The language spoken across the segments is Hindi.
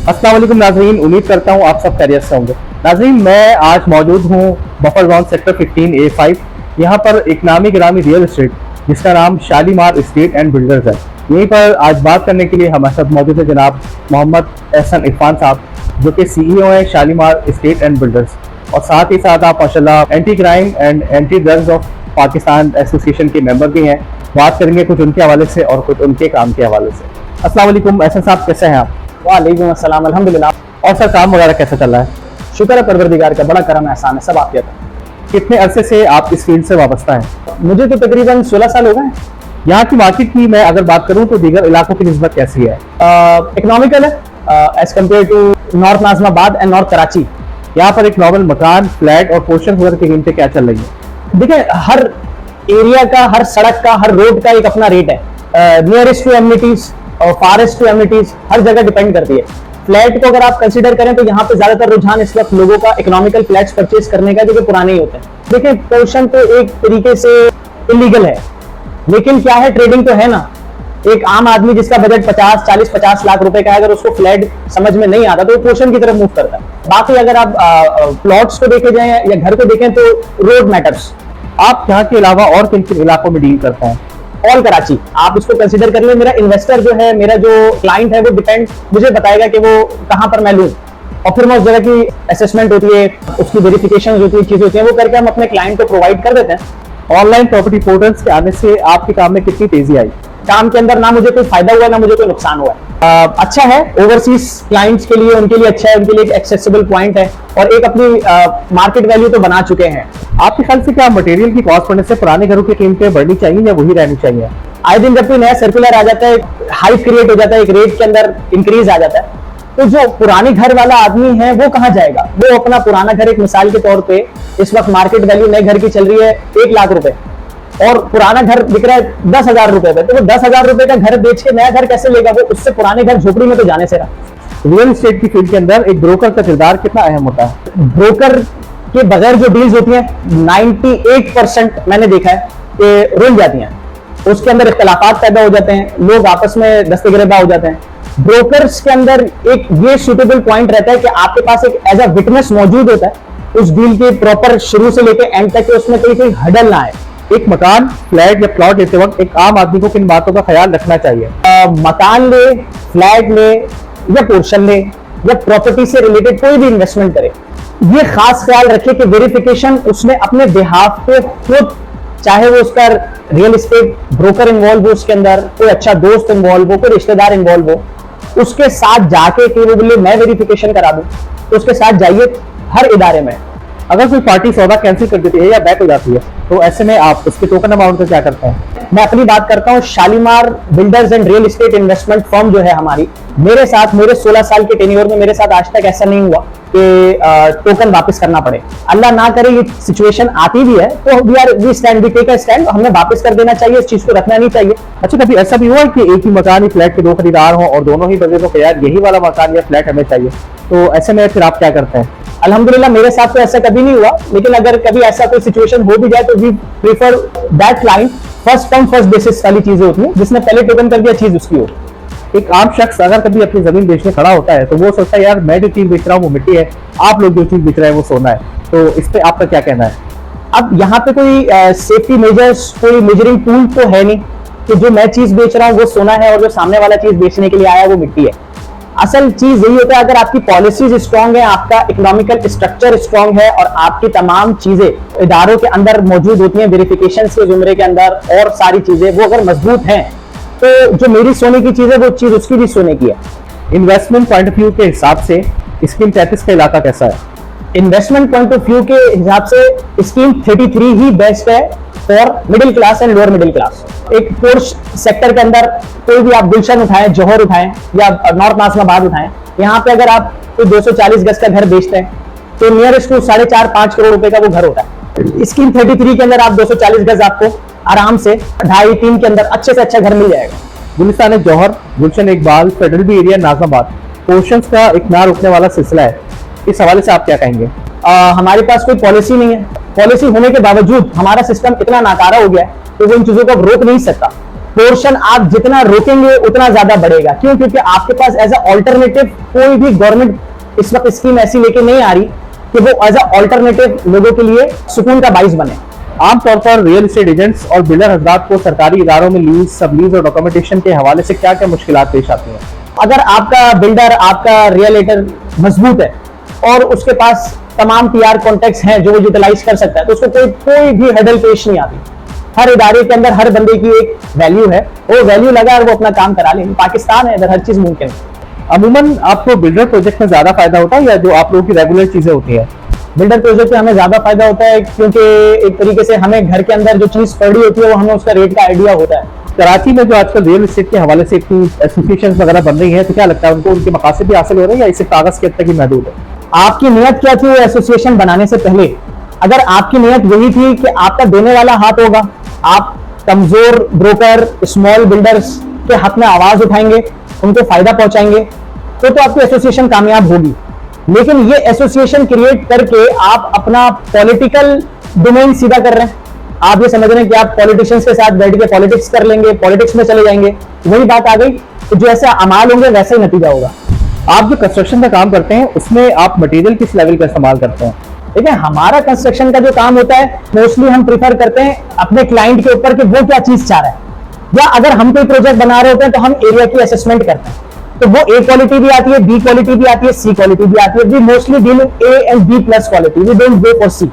अस्सलाम वालेकुम नाज़रीन, उम्मीद करता हूँ आप सब खैरियत से होंगे। नाज़रीन, मैं आज मौजूद हूँ बफर जोन सेक्टर 15A5। यहाँ पर एक नामी गिरामी रियल एस्टेट जिसका नाम शालीमार एस्टेट एंड बिल्डर्स है। यहीं पर आज बात करने के लिए हमारे साथ मौजूद है जनाब मोहम्मद एहसन इरफान साहब, जो कि CEO हैं शालीमार एस्टेट एंड बिल्डर्स, और साथ ही साथ आप माशाल्लाह anti crime and anti drugs of Pakistan association के मेंबर भी हैं। बात करेंगे कुछ उनके हवाले से और कुछ उनके काम के हवाले से। अस्सलाम वालेकुम एहसन साहब, कैसे हैं आप? वालेकुम अस्सलाम, अल्हम्दुलिल्लाह। और सर, काम वगैरह कैसा चल रहा है? शुक्र है परवरदिगार का, बड़ा करम एहसान है, सब आपके था। कितने अरसे से आप इस फील्ड से वाबस्ता हैं? मुझे तो तकरीबन 16 साल हो गए। यहाँ की मार्केट की मैं अगर बात करूँ तो दीगर इलाकों की निस्बत कैसी है? इकोनॉमिकल है as compare to North Nazimabad and North Karachi. यहाँ पर एक नॉर्मल मकान, फ्लैट और पोर्शन वगैरह की कीमतें क्या चल रही है? देखिए, हर एरिया का, हर सड़क का, हर रोड का एक अपना रेट है। नियरेस्ट टू एमिनिटीज और फारेस्ट टू एमिनिटीज हर जगह डिपेंड करती है। फ्लैट को अगर आप कंसीडर करें तो यहाँ पे ज्यादातर रुझान इस वक्त लोगों का इकोनॉमिकल फ्लैट्स परचेज करने का, जो कि पुराने ही होते हैं। देखिए, पोर्शन तो एक तरीके से इलीगल है, लेकिन क्या है, ट्रेडिंग तो है ना। एक आम आदमी जिसका बजट 40 लाख रुपए का है, अगर उसको फ्लैट समझ में नहीं आता तो वो पोर्शन की तरफ मूव करता है। बाकी अगर आप प्लॉट्स को देखे जाए या घर को देखें तो रोड मैटर्स। आप यहाँ के अलावा और किन किन इलाकों में डील करते हैं? ऑल कराची आप इसको कंसीडर कर ले। मेरा इन्वेस्टर जो है, मेरा जो क्लाइंट है, वो डिपेंड मुझे बताएगा कि वो कहां पर मैं लूं, और फिर मैं उस जगह की असेसमेंट होती है, उसकी वेरिफिकेशन होती है, चीजें होती है, वो करके हम अपने क्लाइंट को प्रोवाइड कर देते हैं। ऑनलाइन प्रॉपर्टी पोर्टल्स के आने से आपके काम में कितनी तेजी आई? काम के अंदर ना मुझे कोई फायदा हुआ, ना मुझे कोई नुकसान हुआ। अच्छा है, ओवरसीज क्लाइंट्स के लिए, उनके लिए अच्छा है, उनके लिए एक एक्सेसिबल पॉइंट है, और एक अपनी मार्केट वैल्यू तो बना चुके हैं। आपके ख्याल से क्या मटेरियल की कॉस्ट बढ़ने से पुराने घरों की कीमतें बढ़नी चाहिए या वही रहनी चाहिए? आए दिन जब कोई नया सर्कुलर आ जाता है, हाइप क्रिएट हो जाता है, एक रेट के अंदर इंक्रीज आ जाता है, तो जो पुराने घर वाला आदमी है वो कहां जाएगा? वो अपना पुराना घर, एक मिसाल के तौर पे इस वक्त मार्केट वैल्यू नए घर की चल रही है 1 लाख रुपए, और पुराना घर बिक रहा है 10,000 रुपए पे, तो वो 10,000 रुपए का घर बेच के नया घर कैसे लेगा? वो उससे पुराने घर झोपड़ी में तो जाने से रहा। रियल एस्टेट की फील्ड के अंदर एक ब्रोकर का किरदार कितना अहम होता है? ब्रोकर के बगैर जो डील्स होती हैं 98% मैंने देखा है कि रुल जाती हैं, उसके अंदर इख्तलाफात पैदा हो जाते हैं, लोग आपस में दस्ते गिरफ्तार हो जाते हैं। ब्रोकर्स के अंदर एक ये सूटेबल पॉइंट रहता है कि आपके पास एक एज अ विटनेस मौजूद होता है उस डील के प्रॉपर शुरू से लेकर एंड तक, उसमें कोई हडल ना आए। एक मकान, फ्लैट या प्लॉट लेते वक्त एक आम आदमी को किन बातों का ख्याल रखना चाहिए? मकान ले, फ्लैट ले या पोर्शन ले या प्रॉपर्टी से रिलेटेड कोई भी इन्वेस्टमेंट करे, ये खास ख्याल रखे कि वेरिफिकेशन उसने अपने बिहाफ पे खुद, चाहे वो उसका रियल एस्टेट ब्रोकर इन्वॉल्व हो, उसके अंदर कोई अच्छा दोस्त इन्वॉल्व हो, कोई रिश्तेदार इन्वॉल्व हो, उसके साथ जाके कि वो बोले मैं वेरिफिकेशन करा दूं, तो उसके साथ जाइए हर इदारे में। अगर कोई पार्टी सौदा कैंसिल कर देती है या बैक हो जाती है तो ऐसे में आप उसके टोकन अमाउंट का क्या करते हैं? मैं अपनी बात करता हूँ, Shalimar builders and real estate investment firm जो है हमारी, मेरे साथ मेरे 16 साल के टेन्योर में मेरे साथ आज तक ऐसा नहीं हुआ कि टोकन वापस करना पड़े। अल्लाह ना करे ये सिचुएशन आती भी है तो वी टेक अ स्टैंड, हमें वापस कर देना चाहिए, इस चीज को रखना नहीं चाहिए। अच्छा, कभी ऐसा भी हुआ है कि एक ही मकान, ही फ्लैट के दो खरीदार हों और दोनों ही बजे को यार यही वाला मकान या फ्लैट हमें चाहिए, तो ऐसे में फिर आप क्या करते हैं? अल्हम्दुलिल्लाह मेरे साथ तो ऐसा कभी नहीं हुआ, लेकिन अगर कभी ऐसा कोई सिचुएशन हो भी जाए तो we prefer that client, first come first basis वाली चीजें होती है, जिसने पहले टोकन कर दिया चीज उसकी हो। एक आम शख्स अगर कभी अपनी जमीन बेचने खड़ा होता है तो वो सोचता है यार मैं जो चीज बेच रहा हूँ वो मिट्टी है, आप लोग जो चीज बेच रहे हैं वो सोना है, तो इस पे आपका क्या कहना है? अब यहाँ पे कोई सेफ्टी मेजर्स, कोई मेजरिंग टूल तो है नहीं कि जो मैं चीज बेच रहा हूँ वो सोना है और जो सामने वाला चीज बेचने के लिए आया वो मिट्टी है। असल चीज यही होता है, अगर आपकी पॉलिसीज स्ट्रांग है, आपका इकोनॉमिकल स्ट्रक्चर स्ट्रांग है और आपकी तमाम चीजें इदारों के अंदर मौजूद होती हैं, वेरिफिकेशन के जुमरे के अंदर, और सारी चीजें वो अगर मजबूत हैं, तो जो मेरी सोने की चीज है वो चीज उसकी भी सोने की है। इन्वेस्टमेंट पॉइंट ऑफ व्यू के हिसाब से स्कीम 33 का इलाका कैसा है? इन्वेस्टमेंट पॉइंट ऑफ व्यू के हिसाब से स्कीम 33 ही बेस्ट है for middle class and lower middle class. एक पोर्श सेक्टर के अंदर कोई भी आप गुलशन उठाएं, जौहर उठाएं या नॉर्थ नाज़िमाबाद उठाएं, यहाँ पे अगर आप कोई 240 गज का घर बेचते हैं तो नियरेस्ट टू 4.5-5 करोड़ रुपए का वो घर होता है। स्कीम 33 के अंदर आप 240 गज आपको आराम से 2.5-3 के अंदर अच्छे से अच्छा घर मिल जाएगा। Gulistan Jauhar, Gulshan Iqbal, federal B area, Nazimabad, portions का एक ना रुकने वाला सिलसिला है, इस हवाले से आप क्या कहेंगे? हमारे पास कोई पॉलिसी नहीं है, पॉलिसी होने के बावजूद हमारा सिस्टम इतना नाकारा हो गया है तो वो इन चीजों को रोक नहीं सकता। पोर्शन आप जितना रोकेंगे उतना ज्यादा बढ़ेगा। क्यों? क्योंकि आपके पास एज अ ऑल्टरनेटिव कोई भी गवर्नमेंट इस वक्त स्कीम ऐसी लेके नहीं आ रही कि वो एज अ ऑल्टरनेटिव लोगों के लिए सुकून का बाइस बने। आमतौर पर रियल एस्टेट एजेंट्स और बिल्डर हजरात को सरकारी इदारों में लीज, सब लीज और डॉक्यूमेंटेशन के हवाले से क्या क्या मुश्किलात पेश आती हैं? अगर आपका बिल्डर, आपका रियलेटर मजबूत है और उसके पास तमाम पीआर कॉन्टेक्ट्स हैं जो वो यूटिलाइज कर सकता है, तो उसको कोई भी हर्डल पेश नहीं आती। हर इदारे के अंदर हर बंदे की एक वैल्यू है, वो वैल्यू लगा और वो अपना काम करा लेंगे। पाकिस्तान है, इधर हर चीज मुमकिन है। अमूमन आपको बिल्डर प्रोजेक्ट में ज्यादा फायदा होता है या जो आप लोगों की रेगुलर चीजें होती हैं? बिल्डर प्रोजेक्ट में हमें ज्यादा फायदा होता है, क्योंकि एक तरीके से हमें घर के अंदर जो चीज पड़ी होती है वो हमें उसका रेट का आइडिया होता है। कराची में जो आजकल रियल एस्टेट के हवाले से इतनी एसोसिएशन वगैरह बन रही है, तो क्या लगता है उनको उनके मकासद भी हासिल हो रहे हैं या इसे कागज के हद तक ही महदूद है? आपकी नियत क्या थी वो एसोसिएशन बनाने से पहले? अगर आपकी नियत वही थी कि आपका देने वाला हाथ होगा, आप कमजोर ब्रोकर, स्मॉल बिल्डर्स के हक में आवाज उठाएंगे, उनको फायदा पहुंचाएंगे, तो आपकी एसोसिएशन कामयाब होगी। लेकिन ये एसोसिएशन क्रिएट करके आप अपना पॉलिटिकल डोमेन सीधा कर रहे हैं। आप ये समझ रहे हैं कि आप पॉलिटिशियंस के साथ बैठ के पॉलिटिक्स कर लेंगे, पॉलिटिक्स में चले जाएंगे। वही बात आ गई, तो जो ऐसे अमाल होंगे वैसा ही नतीजा होगा। आप जो कंस्ट्रक्शन का काम करते हैं उसमें आप मटेरियल किस लेवल का इस्तेमाल करते हैं? देखिए, हमारा कंस्ट्रक्शन का जो काम होता है मोस्टली हम प्रीफर करते हैं अपने क्लाइंट के ऊपर कि वो क्या चीज चाह रहा है, या अगर हम कोई प्रोजेक्ट बना रहे होते हैं तो हम एरिया की असेसमेंट करते हैं। तो वो ए क्वालिटी भी आती है, बी क्वालिटी भी आती है, सी क्वालिटी भी आती है। We mostly deal in A and B plus quality, we don't go for C.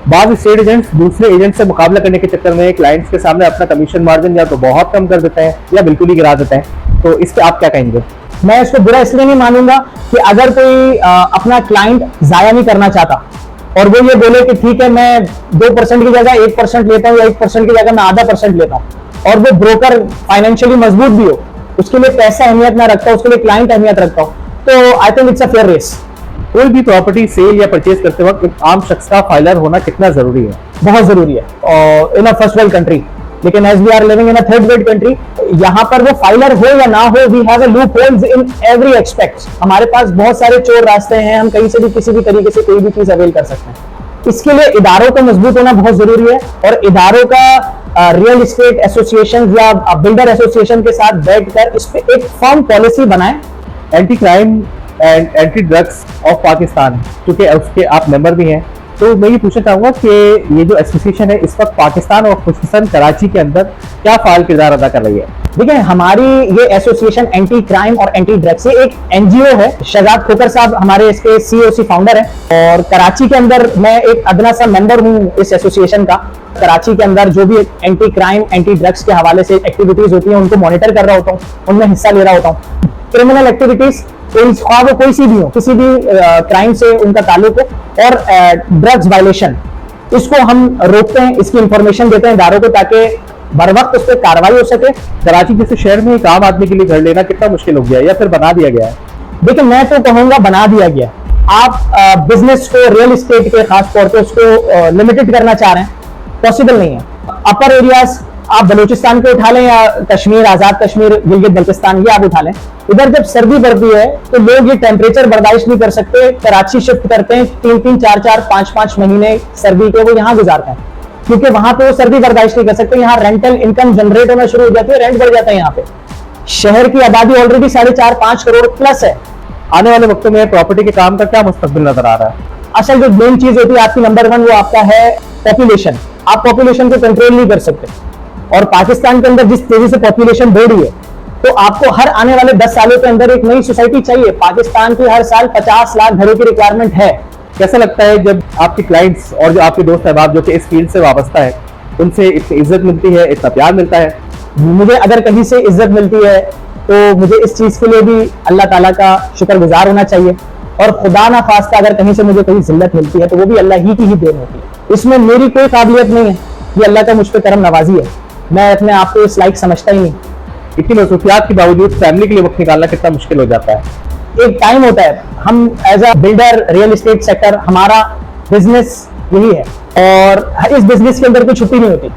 बाद एस्टेट एजेंट्स दूसरे एजेंट से मुकाबला करने के चक्कर में क्लाइंट्स के सामने अपना कमीशन मार्जिन या तो बहुत कम कर देते हैं या बिल्कुल ही गिरा देते हैं, तो इस पे आप क्या कहेंगे? मैं इसको बुरा इसलिए नहीं मानूंगा कि अगर कोई अपना क्लाइंट जाया नहीं करना चाहता और वो ये बोले कि ठीक है मैं 2% की जगह 1% लेता हूँ या 1% की जगह मैं आधा % लेता हूँ, और वो ब्रोकर फाइनेंशियली मजबूत भी हो, उसके लिए पैसा अहमियत ना रखता हो, उसके लिए क्लाइंट अहमियत रखता हो, तो I think it's a fair race. कोई भी प्रॉपर्टी सेल या परचेज करते वक्त एक आम शख्स का फाइलर होना कितना जरूरी है? बहुत जरूरी है और in a first world country. लेकिन as we are living in a third world country, यहाँ पर वो फाइलर हो या ना हो, we have a loop holes in every expect. हमारे पास बहुत सारे चोर रास्ते हैं, हम कहीं से भी किसी भी तरीके से कोई भी चीज अवेल कर सकते हैं। इसके लिए इदारों का मजबूत होना बहुत जरूरी है, और इदारों का रियल एस्टेट एसोसिएशन या बिल्डर एसोसिएशन के साथ बैठकर इस पे एक फर्म पॉलिसी बनाएं। Anti crime and anti drugs of Pakistan, क्योंकि उसके आप मेंबर भी हैं, तो मैं ये पूछना चाहूंगा कि ये जो एसोसिएशन है इस वक्त पाकिस्तान और खुसूसन कराची के अंदर क्या फाल किरदार अदा कर रही है? देखिए, हमारी ये एसोसिएशन एंटी क्राइम और एंटी ड्रग्स, ये एक एनजीओ है। शहजाद खोकर साहब हमारे इसके सीओसी फाउंडर हैं, और कराची के अंदर मैं एक अदना सा मेंबर हूँ इस एसोसिएशन का। कराची के अंदर जो भी एंटी क्राइम एंटी ड्रग्स के हवाले से एक्टिविटीज होती हैं उनको मॉनिटर कर रहा होता हूँ, उनमें हिस्सा ले रहा होता हूँ। क्रिमिनल एक्टिविटीज वो कोई सी भी हो, किसी भी क्राइम से उनका ताल्लुक हो, और ड्रग्स वायलेशन, इसको हम रोकते हैं, इसकी इंफॉर्मेशन देते हैं इदारों को ताकि बर वक्त उस पर कार्रवाई हो सके। कराची जैसे शहर में एक आम आदमी के लिए घर लेना कितना मुश्किल हो गया है या फिर बना दिया गया है? देखिए, मैं तो कहूंगा बना दिया गया। आप बिजनेस को, रियल एस्टेट के खास तौर पे उसको लिमिटेड करना चाह रहे हैं, पॉसिबल नहीं है। अपर एरियाज आप बलूचिस्तान को उठा लें या कश्मीर, आजाद कश्मीर, गिलगित बल्तिस्तान, ये आप उठा लें, इधर जब सर्दी बढ़ती है तो लोग ये टेम्परेचर बर्दाश्त नहीं कर सकते, कराची शिफ्ट करते हैं। 3-3, 4-4, 5-5 महीने सर्दी के वो यहाँ गुजारते हैं, क्योंकि वहां पे वो सर्दी बर्दाश्त नहीं कर सकते। यहाँ रेंटल इनकम जनरेट होना शुरू हो जाती है, रेंट बढ़ जाता है। यहाँ पे शहर की आबादी ऑलरेडी 4.5-5 करोड़ प्लस है। आने वाले वक्तों में प्रॉपर्टी के काम का क्या मुस्तकबिल नजर आ रहा है? असल जो मेन चीज होती है आपकी नंबर 1, वो आपका है पॉपुलेशन। आप पॉपुलेशन को कंट्रोल नहीं कर सकते, और पाकिस्तान के अंदर जिस तेजी से पॉपुलेशन बढ़ रही है, तो आपको हर आने वाले 10 सालों के अंदर एक नई सोसाइटी चाहिए। पाकिस्तान की हर साल 50 लाख घरों की रिक्वायरमेंट है। कैसा लगता है जब आपके क्लाइंट्स और जो आपके दोस्त अहबाब जो कि इस फील्ड से वाबस्ता है, उनसे इतनी इज्जत मिलती है, इतना प्यार मिलता है? मुझे अगर कहीं से इज्जत मिलती है तो मुझे इस चीज के लिए भी अल्लाह ताला का शुक्रगुजार होना चाहिए, और खुदा ना खास्ता अगर कहीं से मुझे कोई जिल्लत मिलती है तो वो भी अल्लाह ही की ही देन होती है। इसमें मेरी कोई काबिलियत नहीं है, ये अल्लाह का मुझ पर करम नवाजी है। मैं अपने आप को इस लायक समझता ही नहीं। इतनी मसरूफियात के बावजूद फैमिली के लिए वक्त निकालना कितना मुश्किल हो जाता है? एक टाइम होता है, हम as a builder, real estate sector, हमारा बिजनेस यही है, और इस बिजनेस के अंदर कोई छुट्टी नहीं होती।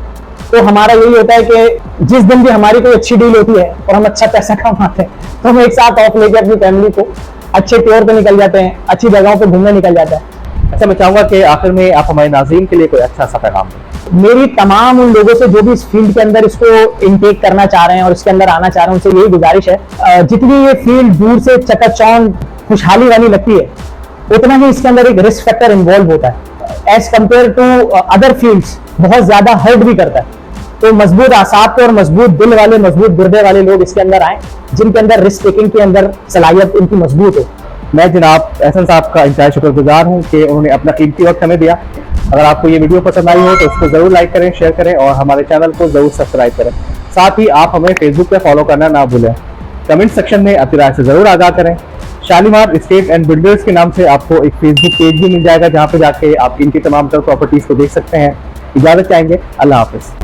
तो हमारा यही होता है कि जिस दिन भी हमारी कोई अच्छी डील होती है और हम अच्छा पैसा कमाते हैं, तो हम एक साथ ऑफ लेके अपनी फैमिली को अच्छे टूर पे निकल जाते हैं, अच्छी जगहों पे घूमने निकल जाते हैं। अच्छा, मैं चाहूंगा कि आखिर में आप हमारे नाज़रीन के लिए कोई अच्छा सा पैगाम दें। मेरी तमाम उन लोगों से जो भी इस फील्ड के अंदर इसको इनटेक करना चाह रहे हैं और इसके अंदर आना चाह रहे हैं, उनसे यही गुजारिश है, जितनी ये फील्ड दूर से चकाचौंध खुशहाली वाली लगती है, उतना ही इसके अंदर एक रिस्क फैक्टर इन्वॉल्व होता है। As compare to other fields बहुत ज्यादा हर्ट भी करता है। तो मजबूत आसाब के और मजबूत दिल वाले, मजबूत गुर्दे वाले लोग इसके अंदर आए, जिनके अंदर रिस्क टेकिंग के अंदर सलाहियत इनकी मजबूत हो। मैं जनाब एहसन साहब का इंतहाई शुक्रगुजार हूँ कि उन्होंने अपना कीमती वक्त हमें दिया। अगर आपको ये वीडियो पसंद आई हो तो उसको जरूर लाइक करें, शेयर करें और हमारे चैनल को जरूर सब्सक्राइब करें। साथ ही आप हमें फेसबुक पे फॉलो करना ना भूलें। कमेंट सेक्शन में अपनी राय से जरूर आगाह करें। शालीमार एस्टेट एंड बिल्डर्स के नाम से आपको एक फेसबुक पेज भी मिल जाएगा, जहाँ पे जाके आप इनकी तमाम तर प्रॉपर्टीज को देख सकते हैं। इजाजत चाहेंगे, अल्लाह हाफिज।